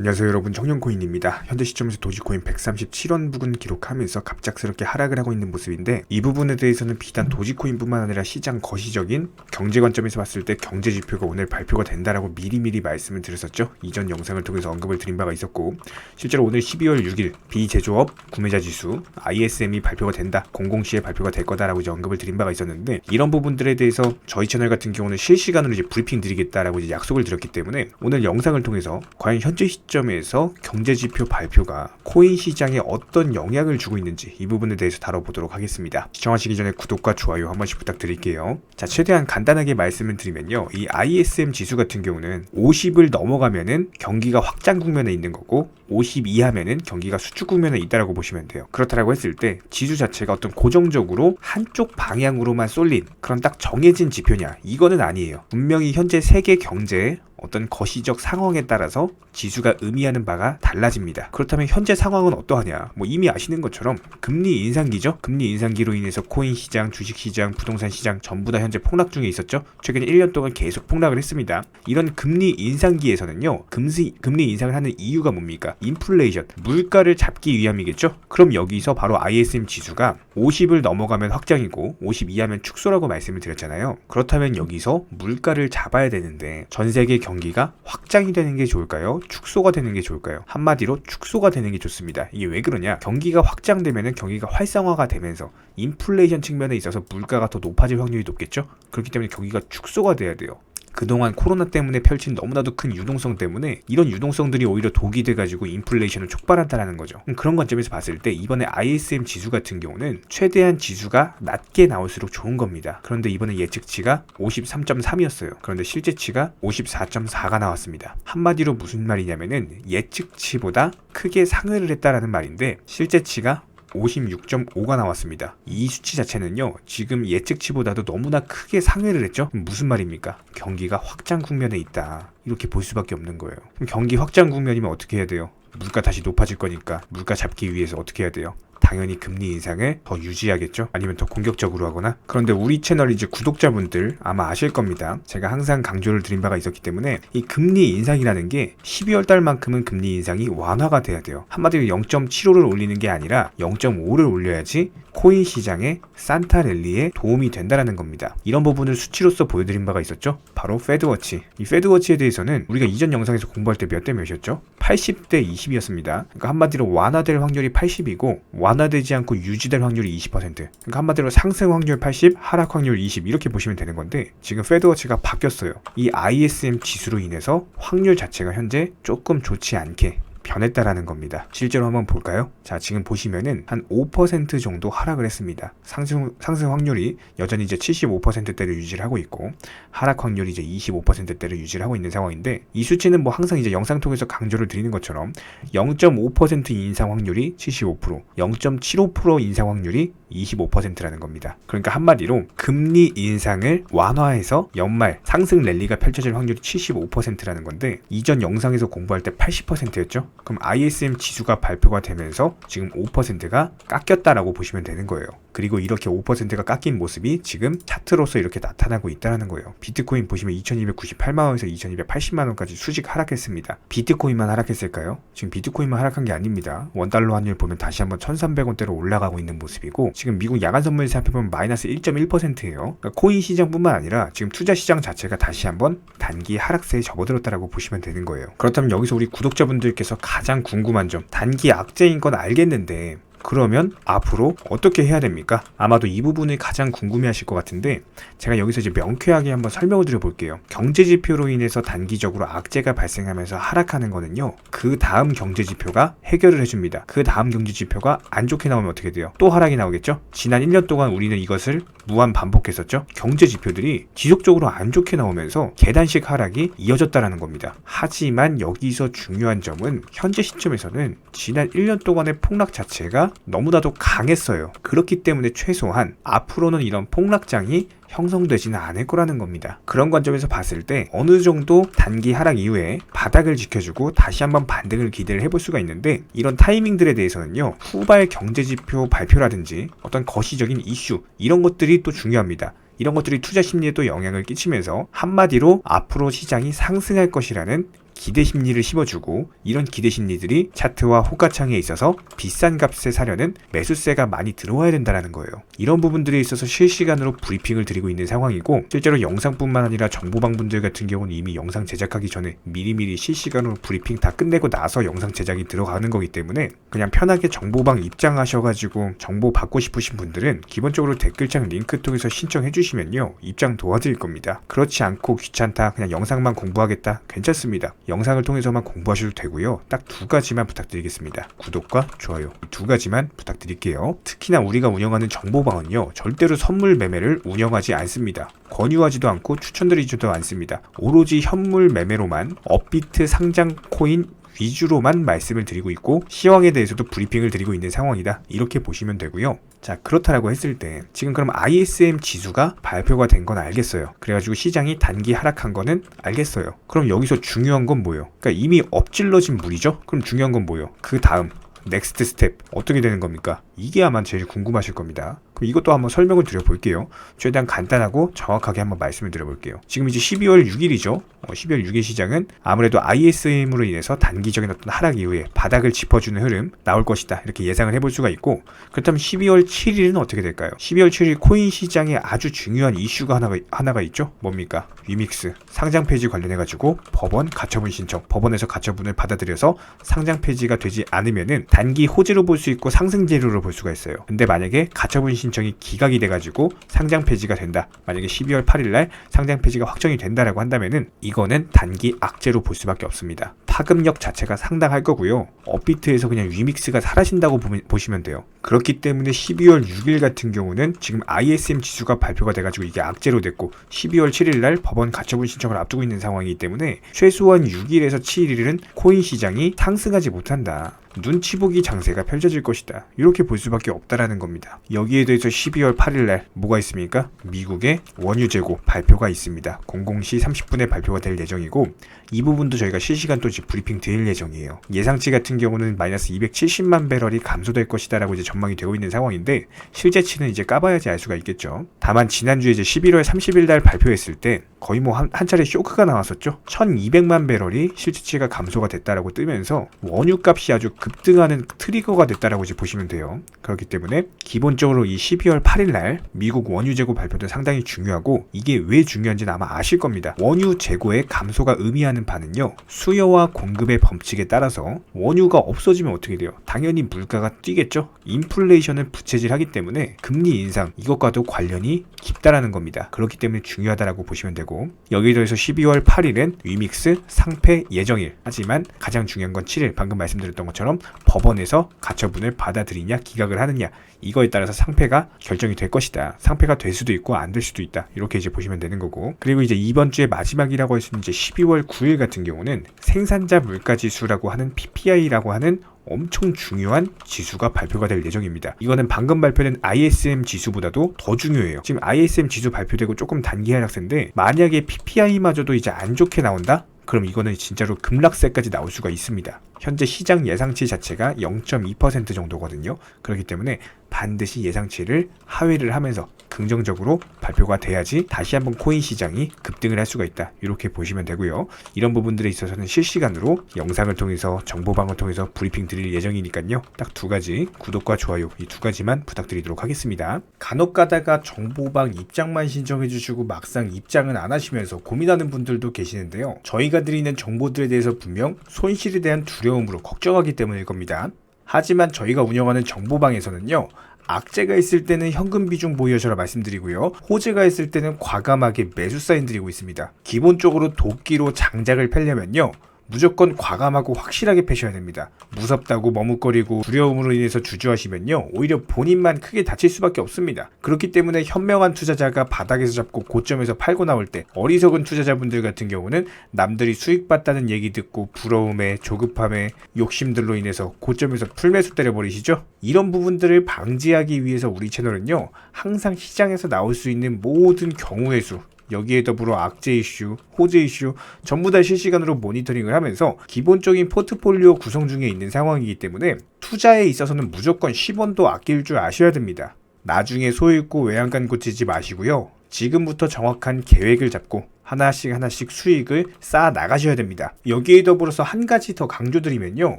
안녕하세요 여러분, 청년코인입니다. 현재 시점에서 도지코인 137원 부근 기록하면서 갑작스럽게 하락을 하고 있는 모습인데, 이 부분에 대해서는 비단 도지코인뿐만 아니라 시장 거시적인 경제 관점에서 봤을 때 경제지표가 오늘 발표가 된다라고 미리미리 말씀을 드렸었죠. 이전 영상을 통해서 언급을 드린 바가 있었고, 실제로 오늘 12월 6일 비제조업 구매자 지수 ISM이 발표가 된다, 00시에 발표가 될 거다라고 이제 언급을 드린 바가 있었는데, 이런 부분들에 대해서 저희 채널 같은 경우는 실시간으로 이제 브리핑 드리겠다라고 이제 약속을 드렸기 때문에 오늘 영상을 통해서 과연 현재 시점에서 경제지표 발표가 코인 시장에 어떤 영향을 주고 있는지 이 부분에 대해서 다뤄보도록 하겠습니다. 시청하시기 전에 구독과 좋아요 한 번씩 부탁드릴게요. 자, 최대한 간단하게 말씀을 드리면요, 이 ISM 지수 같은 경우는 50을 넘어가면은 경기가 확장 국면에 있는 거고, 50 이하면은 경기가 수축 국면에 있다라고 보시면 돼요. 그렇다라고 했을 때 지수 자체가 어떤 고정적으로 한쪽 방향으로만 쏠린 그런 딱 정해진 지표냐, 이거는 아니에요. 분명히 현재 세계 경제의 어떤 거시적 상황에 따라서 지수가 의미하는 바가 달라집니다. 그렇다면 현재 상황은 어떠하냐? 이미 아시는 것처럼 금리 인상기죠. 금리 인상기로 인해서 코인 시장, 주식 시장, 부동산 시장 전부 다 현재 폭락 중에 있었죠. 최근 1년 동안 계속 폭락을 했습니다. 이런 금리 인상기에서는요, 금리 인상을 하는 이유가 뭡니까? 인플레이션, 물가를 잡기 위함이겠죠. 그럼 여기서 바로 ISM 지수가 50을 넘어가면 확장이고 50 이하면 축소라고 말씀을 드렸잖아요. 그렇다면 여기서 물가를 잡아야 되는데 전 세계 경기가 확장이 되는 게 좋을까요? 축소가 되는 게 좋을까요? 한마디로 축소가 되는 게 좋습니다. 이게 왜 그러냐? 경기가 확장되면 경기가 활성화가 되면서 인플레이션 측면에 있어서 물가가 더 높아질 확률이 높겠죠? 그렇기 때문에 경기가 축소가 돼야 돼요. 그동안 코로나 때문에 펼친 너무나도 큰 유동성 때문에 이런 유동성들이 오히려 독이 돼가지고 인플레이션을 촉발한다라는 거죠. 그런 관점에서 봤을 때 이번에 ISM 지수 같은 경우는 최대한 지수가 낮게 나올수록 좋은 겁니다. 그런데 이번에 예측치가 53.3이었어요. 그런데 실제치가 54.4가 나왔습니다. 한마디로 무슨 말이냐면은 예측치보다 크게 상회를 했다라는 말인데, 실제치가 56.5가 나왔습니다. 이 수치 자체는요, 지금 예측치보다도 너무나 크게 상회를 했죠. 무슨 말입니까? 경기가 확장 국면에 있다, 이렇게 볼 수밖에 없는 거예요. 그럼 경기 확장 국면이면 어떻게 해야 돼요? 물가 다시 높아질 거니까 물가 잡기 위해서 어떻게 해야 돼요? 당연히 금리 인상을 더 유지하겠죠? 아니면 더 공격적으로 하거나. 그런데 우리 채널 이제 구독자분들 아마 아실 겁니다. 제가 항상 강조를 드린 바가 있었기 때문에 이 금리 인상이라는 게 12월 달만큼은 금리 인상이 완화가 돼야 돼요. 한마디로 0.75를 올리는 게 아니라 0.5를 올려야지 코인 시장의 산타 랠리에 도움이 된다라는 겁니다. 이런 부분을 수치로서 보여드린 바가 있었죠. 바로 페드워치. 이 페드워치에 대해서는 우리가 이전 영상에서 공부할 때 몇 대 몇이었죠? 80대 20이었습니다. 그러니까 한마디로 완화될 확률이 80이고 완화되지 않고 유지될 확률이 20%. 그러니까 한마디로 상승 확률 80, 하락 확률 20, 이렇게 보시면 되는 건데, 지금 페드워치가 바뀌었어요. 이 ISM 지수로 인해서 확률 자체가 현재 조금 좋지 않게 변했다라는 겁니다. 실제로 한번 볼까요? 자, 지금 보시면은 한 5% 정도 하락을 했습니다. 상승 확률이 여전히 이제 75%대를 유지를 하고 있고, 하락 확률이 이제 25%대를 유지를 하고 있는 상황인데, 이 수치는 항상 이제 영상 통해서 강조를 드리는 것처럼 0.5% 인상 확률이 75%, 0.75% 인상 확률이 25%라는 겁니다. 그러니까 한마디로 금리 인상을 완화해서 연말 상승 랠리가 펼쳐질 확률이 75%라는 건데, 이전 영상에서 공부할 때 80%였죠? 그럼 ISM 지수가 발표가 되면서 지금 5%가 깎였다라고 보시면 되는 거예요. 그리고 이렇게 5%가 깎인 모습이 지금 차트로서 이렇게 나타나고 있다는 거예요. 비트코인 보시면 2298만원에서 2280만원까지 수직 하락했습니다. 비트코인만 하락했을까요? 지금 비트코인만 하락한 게 아닙니다. 원달러 환율 보면 다시 한번 1300원대로 올라가고 있는 모습이고, 지금 미국 야간 선물 살펴보면 마이너스 1.1%예요. 그러니까 코인 시장뿐만 아니라 지금 투자 시장 자체가 다시 한번 단기 하락세에 접어들었다라고 보시면 되는 거예요. 그렇다면 여기서 우리 구독자분들께서 가장 궁금한 점, 단기 악재인 건 알겠는데 그러면 앞으로 어떻게 해야 됩니까? 아마도 이 부분을 가장 궁금해하실 것 같은데, 제가 여기서 이제 명쾌하게 한번 설명을 드려볼게요. 경제지표로 인해서 단기적으로 악재가 발생하면서 하락하는 거는요, 그 다음 경제지표가 해결을 해줍니다. 그 다음 경제지표가 안 좋게 나오면 어떻게 돼요? 또 하락이 나오겠죠? 지난 1년 동안 우리는 이것을 무한 반복했었죠? 경제지표들이 지속적으로 안 좋게 나오면서 계단식 하락이 이어졌다라는 겁니다. 하지만 여기서 중요한 점은 현재 시점에서는 지난 1년 동안의 폭락 자체가 너무나도 강했어요. 그렇기 때문에 최소한 앞으로는 이런 폭락장이 형성되지는 않을 거라는 겁니다. 그런 관점에서 봤을 때 어느 정도 단기 하락 이후에 바닥을 지켜주고 다시 한번 반등을 기대를 해볼 수가 있는데, 이런 타이밍들에 대해서는요, 후발 경제지표 발표라든지 어떤 거시적인 이슈, 이런 것들이 또 중요합니다. 이런 것들이 투자 심리에 또 영향을 끼치면서 한마디로 앞으로 시장이 상승할 것이라는 기대 심리를 심어주고 이런 기대 심리들이 차트와 호가창에 있어서 비싼 값에 사려는 매수세가 많이 들어와야 된다는 거예요. 이런 부분들에 있어서 실시간으로 브리핑을 드리고 있는 상황이고 실제로 영상뿐만 아니라 정보방분들 같은 경우는 이미 영상 제작하기 전에 미리미리 실시간으로 브리핑 다 끝내고 나서 영상 제작이 들어가는 거기 때문에 그냥 편하게 정보방 입장하셔가지고 정보 받고 싶으신 분들은 기본적으로 댓글창 링크 통해서 신청해 주시면요 입장 도와드릴 겁니다. 그렇지 않고 귀찮다 그냥 영상만 공부하겠다 괜찮습니다. 영상을 통해서만 공부하셔도 되고요. 딱 두 가지만 부탁드리겠습니다. 구독과 좋아요 두 가지만 부탁드릴게요. 특히나 우리가 운영하는 정보방은요 절대로 선물 매매를 운영하지 않습니다. 권유하지도 않고 추천드리지도 않습니다. 오로지 현물 매매로만 업비트 상장 코인 위주로만 말씀을 드리고 있고 시황에 대해서도 브리핑을 드리고 있는 상황이다 이렇게 보시면 되고요. 자 그렇다라고 했을 때 지금 그럼 ISM 지수가 발표가 된 건 알겠어요. 그래가지고 시장이 단기 하락한 거는 알겠어요. 그럼 여기서 중요한 건 뭐예요? 그러니까 이미 엎질러진 물이죠. 그럼 중요한 건 뭐예요? 그 다음 넥스트 스텝 어떻게 되는 겁니까? 이게 아마 제일 궁금하실 겁니다. 그럼 이것도 한번 설명을 드려볼게요. 최대한 간단하고 정확하게 한번 말씀을 드려볼게요. 지금 이제 12월 6일이죠. 12월 6일 시장은 아무래도 ISM으로 인해서 단기적인 어떤 하락 이후에 바닥을 짚어주는 흐름 나올 것이다. 이렇게 예상을 해볼 수가 있고 그렇다면 12월 7일은 어떻게 될까요? 12월 7일 코인 시장에 아주 중요한 이슈가 하나가 있죠. 뭡니까? 위믹스 상장 폐지 관련해가지고 법원 가처분 신청 법원에서 가처분을 받아들여서 상장 폐지가 되지 않으면은 단기 호재로 볼 수 있고 상승 재료로 볼 수가 있어요. 근데 만약에 가처분 신청이 기각이 돼가지고 상장 폐지가 된다. 만약에 12월 8일날 상장 폐지가 확정이 된다라고 한다면은 이거는 단기 악재로 볼 수밖에 없습니다. 파급력 자체가 상당할 거고요. 업비트에서 그냥 위믹스가 사라진다고 보시면 돼요. 그렇기 때문에 12월 6일 같은 경우는 지금 ISM 지수가 발표가 돼가지고 이게 악재로 됐고 12월 7일날 법원 가처분 신청을 앞두고 있는 상황이기 때문에 최소한 6일에서 7일은 코인 시장이 상승하지 못한다. 눈치 보기 장세가 펼쳐질 것이다. 이렇게 볼 수밖에 없다라는 겁니다. 여기에 대해서 12월 8일날 뭐가 있습니까? 미국의 원유 재고 발표가 있습니다. 00시 30분에 발표가 될 예정이고 이 부분도 저희가 실시간 또 브리핑 드릴 예정이에요. 예상치 같은 경우는 마이너스 270만 배럴이 감소될 것이다 라고 이제 전망이 되고 있는 상황인데 실제치는 이제 까봐야지 알 수가 있겠죠. 다만 지난주에 이제 11월 30일 날 발표했을 때 거의 뭐 한 차례 쇼크가 나왔었죠. 1200만 배럴이 실제치가 감소가 됐다라고 뜨면서 원유 값이 아주 급등하는 트리거가 됐다라고 이제 보시면 돼요. 그렇기 때문에 기본적으로 이 12월 8일 날 미국 원유 재고 발표도 상당히 중요하고 이게 왜 중요한지는 아마 아실 겁니다. 원유 재고의 감소가 의미하는 바는요. 수요와 공급의 법칙에 따라서 원유가 없어지면 어떻게 돼요? 당연히 물가가 뛰겠죠. 인플레이션은 부채질하기 때문에 금리 인상 이것과도 관련이 깊다라는 겁니다. 그렇기 때문에 중요하다라고 보시면 되고 여기에 더해서 12월 8일은 위믹스 상패 예정일 하지만 가장 중요한 건 7일 방금 말씀드렸던 것처럼 법원에서 가처분을 받아들이냐 기각을 하느냐 이거에 따라서 상패가 결정이 될 것이다. 상패가 될 수도 있고 안 될 수도 있다. 이렇게 이제 보시면 되는 거고 그리고 이제 이번 주의 마지막이라고 할 수 있는 이제 12월 9일 같은 경우는 생산자 물가지수라고 하는 PPI라고 하는 엄청 중요한 지수가 발표가 될 예정입니다. 이거는 방금 발표된 ISM 지수보다도 더 중요해요. 지금 ISM 지수 발표되고 조금 단기 하락세인데 만약에 PPI마저도 이제 안 좋게 나온다? 그럼 이거는 진짜로 급락세까지 나올 수가 있습니다. 현재 시장 예상치 자체가 0.2% 정도거든요. 그렇기 때문에 반드시 예상치를 하회를 하면서 긍정적으로 발표가 돼야지 다시 한번 코인 시장이 급등을 할 수가 있다. 이렇게 보시면 되고요. 이런 부분들에 있어서는 실시간으로 영상을 통해서 정보방을 통해서 브리핑 드릴 예정이니까요. 딱 두 가지 구독과 좋아요 이 두 가지만 부탁드리도록 하겠습니다. 간혹 가다가 정보방 입장만 신청해 주시고 막상 입장은 안 하시면서 고민하는 분들도 계시는데요. 저희가 드리는 정보들에 대해서 분명 손실에 대한 두려움으로 걱정하기 때문일 겁니다. 하지만 저희가 운영하는 정보방에서는요. 악재가 있을 때는 현금 비중 보유하셔라 말씀드리고요. 호재가 있을 때는 과감하게 매수 사인 드리고 있습니다. 기본적으로 도끼로 장작을 펴려면요. 무조건 과감하고 확실하게 패셔야 됩니다. 무섭다고 머뭇거리고 두려움으로 인해서 주저하시면요. 오히려 본인만 크게 다칠 수밖에 없습니다. 그렇기 때문에 현명한 투자자가 바닥에서 잡고 고점에서 팔고 나올 때 어리석은 투자자분들 같은 경우는 남들이 수익 봤다는 얘기 듣고 부러움에 조급함에 욕심들로 인해서 고점에서 풀매수 때려버리시죠. 이런 부분들을 방지하기 위해서 우리 채널은요. 항상 시장에서 나올 수 있는 모든 경우의 수 여기에 더불어 악재 이슈, 호재 이슈 전부 다 실시간으로 모니터링을 하면서 기본적인 포트폴리오 구성 중에 있는 상황이기 때문에 투자에 있어서는 무조건 10원도 아낄 줄 아셔야 됩니다. 나중에 소 잃고 외양간 고치지 마시고요. 지금부터 정확한 계획을 잡고 하나씩 수익을 쌓아 나가셔야 됩니다. 여기에 더불어서 한 가지 더 강조드리면요,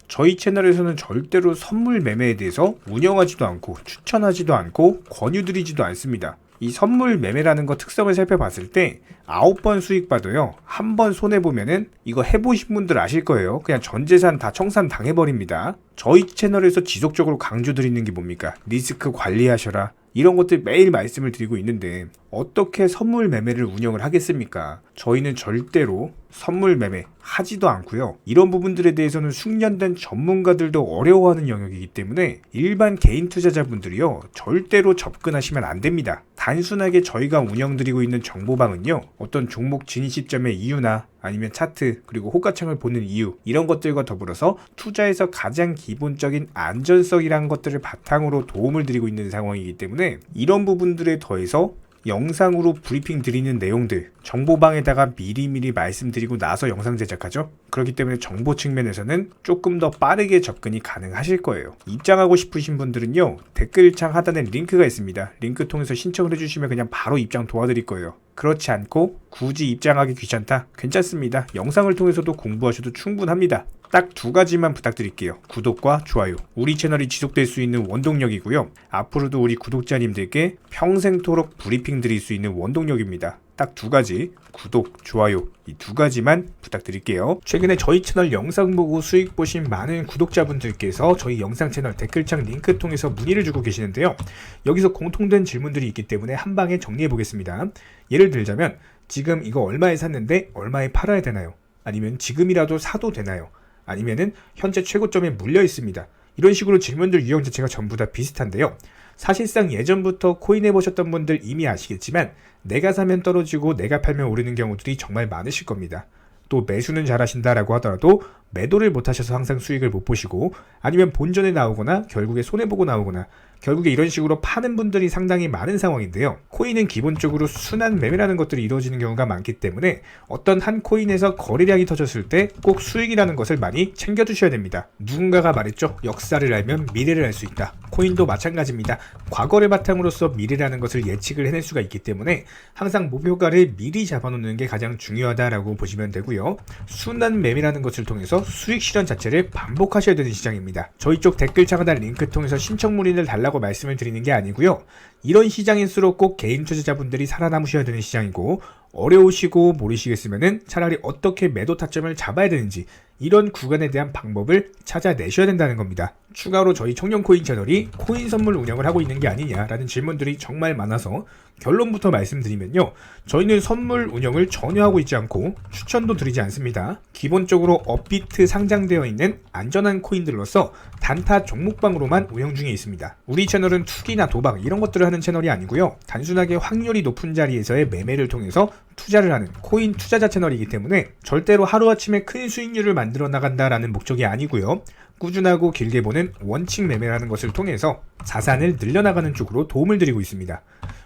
저희 채널에서는 절대로 선물 매매에 대해서 운영하지도 않고 추천하지도 않고 권유드리지도 않습니다. 이 선물 매매라는 거 특성을 살펴봤을 때 9번 수익 봐도요, 한 번 손해보면은 이거 해보신 분들 아실 거예요. 그냥 전 재산 다 청산 당해버립니다. 저희 채널에서 지속적으로 강조드리는 게 뭡니까? 리스크 관리하셔라, 이런 것들 매일 말씀을 드리고 있는데 어떻게 선물 매매를 운영을 하겠습니까? 저희는 절대로 선물 매매 하지도 않고요. 이런 부분들에 대해서는 숙련된 전문가들도 어려워하는 영역이기 때문에 일반 개인 투자자분들이요, 절대로 접근하시면 안 됩니다. 단순하게 저희가 운영드리고 있는 정보방은요, 어떤 종목 진입 시점의 이유나 아니면 차트, 그리고 호가창을 보는 이유, 이런 것들과 더불어서 투자에서 가장 기본적인 안전성이라는 것들을 바탕으로 도움을 드리고 있는 상황이기 때문에 이런 부분들에 더해서 영상으로 브리핑 드리는 내용들, 정보방에다가 미리미리 말씀드리고 나서 영상 제작하죠. 그렇기 때문에 정보 측면에서는 조금 더 빠르게 접근이 가능하실 거예요. 입장하고 싶으신 분들은요, 댓글창 하단에 링크가 있습니다. 링크 통해서 신청을 해주시면 그냥 바로 입장 도와드릴 거예요. 그렇지 않고 굳이 입장하기 귀찮다? 괜찮습니다. 영상을 통해서도 공부하셔도 충분합니다. 딱 두 가지만 부탁드릴게요. 구독과 좋아요. 우리 채널이 지속될 수 있는 원동력이고요. 앞으로도 우리 구독자님들께 평생토록 브리핑 드릴 수 있는 원동력입니다. 딱 두 가지, 구독, 좋아요, 이 두 가지만 부탁드릴게요. 최근에 저희 채널 영상 보고 수익 보신 많은 구독자분들께서 저희 영상 채널 댓글창 링크 통해서 문의를 주고 계시는데요. 여기서 공통된 질문들이 있기 때문에 한 방에 정리해 보겠습니다. 예를 들자면, 지금 이거 얼마에 샀는데 얼마에 팔아야 되나요? 아니면 지금이라도 사도 되나요? 아니면은 현재 최고점에 물려 있습니다. 이런 식으로 질문들 유형 자체가 전부 다 비슷한데요. 사실상 예전부터 코인 해보셨던 분들 이미 아시겠지만, 내가 사면 떨어지고 내가 팔면 오르는 경우들이 정말 많으실 겁니다. 또 매수는 잘하신다라고 하더라도 매도를 못하셔서 항상 수익을 못 보시고, 아니면 본전에 나오거나 결국에 손해보고 나오거나, 결국에 이런 식으로 파는 분들이 상당히 많은 상황인데요. 코인은 기본적으로 순환 매매라는 것들이 이루어지는 경우가 많기 때문에 어떤 한 코인에서 거래량이 터졌을 때 꼭 수익이라는 것을 많이 챙겨두셔야 됩니다. 누군가가 말했죠. 역사를 알면 미래를 알 수 있다. 코인도 마찬가지입니다. 과거를 바탕으로서 미래라는 것을 예측을 해낼 수가 있기 때문에 항상 목표가를 미리 잡아놓는 게 가장 중요하다라고 보시면 되고요. 순환 매매라는 것을 통해서 수익 실현 자체를 반복하셔야 되는 시장입니다. 저희 쪽 댓글창 하단 링크 통해서 신청 문의를 달라고 말씀을 드리는 게 아니고요. 이런 시장일수록 꼭 개인 투자자분들이 살아남으셔야 되는 시장이고, 어려우시고 모르시겠으면은 차라리 어떻게 매도 타점을 잡아야 되는지, 이런 구간에 대한 방법을 찾아내셔야 된다는 겁니다. 추가로 저희 청년코인 채널이 코인 선물 운영을 하고 있는 게 아니냐라는 질문들이 정말 많아서 결론부터 말씀드리면요, 저희는 선물 운영을 전혀 하고 있지 않고 추천도 드리지 않습니다. 기본적으로 업비트 상장되어 있는 안전한 코인들로서 단타 종목방으로만 운영 중에 있습니다. 우리 채널은 투기나 도박 이런 것들을 하는 채널이 아니고요, 단순하게 확률이 높은 자리에서의 매매를 통해서 투자를 하는 코인 투자자 채널이기 때문에 절대로 하루아침에 큰 수익률을 만들어 나간다라는 목적이 아니고요, 꾸준하고 길게 보는 원칙 매매라는 것을 통해서 자산을 늘려나가는 쪽으로 도움을 드리고 있습니다.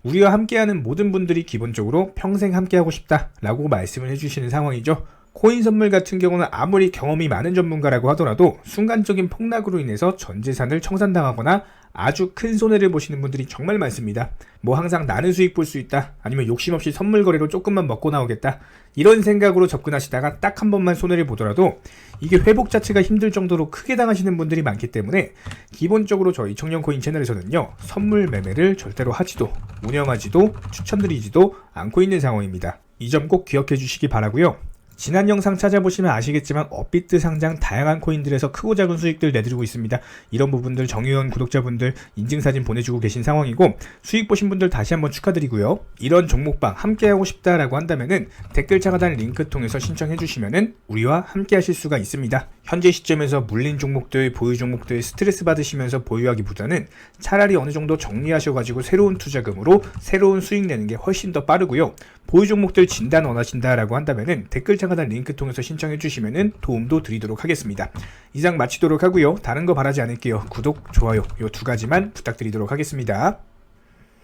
우리와 함께하는 모든 분들이 기본적으로 평생 함께하고 싶다라고 말씀을 해주시는 상황이죠. 코인 선물 같은 경우는 아무리 경험이 많은 전문가라고 하더라도 순간적인 폭락으로 인해서 전 재산을 청산당하거나 아주 큰 손해를 보시는 분들이 정말 많습니다. 뭐 항상 나는 수익 볼 수 있다, 아니면 욕심 없이 선물 거래로 조금만 먹고 나오겠다, 이런 생각으로 접근하시다가 딱 한 번만 손해를 보더라도 이게 회복 자체가 힘들 정도로 크게 당하시는 분들이 많기 때문에 기본적으로 저희 청년코인 채널에서는요, 선물 매매를 절대로 하지도 운영하지도 추천드리지도 않고 있는 상황입니다. 이 점 꼭 기억해 주시기 바라고요. 지난 영상 찾아보시면 아시겠지만 업비트 상장 다양한 코인들에서 크고 작은 수익들 내드리고 있습니다. 이런 부분들 정유원 구독자분들 인증사진 보내주고 계신 상황이고, 수익 보신 분들 다시 한번 축하드리고요. 이런 종목방 함께하고 싶다라고 한다면은 댓글창 하단 링크 통해서 신청해 주시면은 우리와 함께 하실 수가 있습니다. 현재 시점에서 물린 종목들, 보유 종목들 스트레스 받으시면서 보유하기보다는 차라리 어느 정도 정리하셔가지고 새로운 투자금으로 새로운 수익 내는 게 훨씬 더 빠르고요. 보유 종목들 진단 원하신다라고 한다면은 댓글창 하단 링크 통해서 신청해 주시면은 도움도 드리도록 하겠습니다. 이상 마치도록 하고요. 다른 거 바라지 않을게요. 구독, 좋아요 요 두 가지만 부탁드리도록 하겠습니다.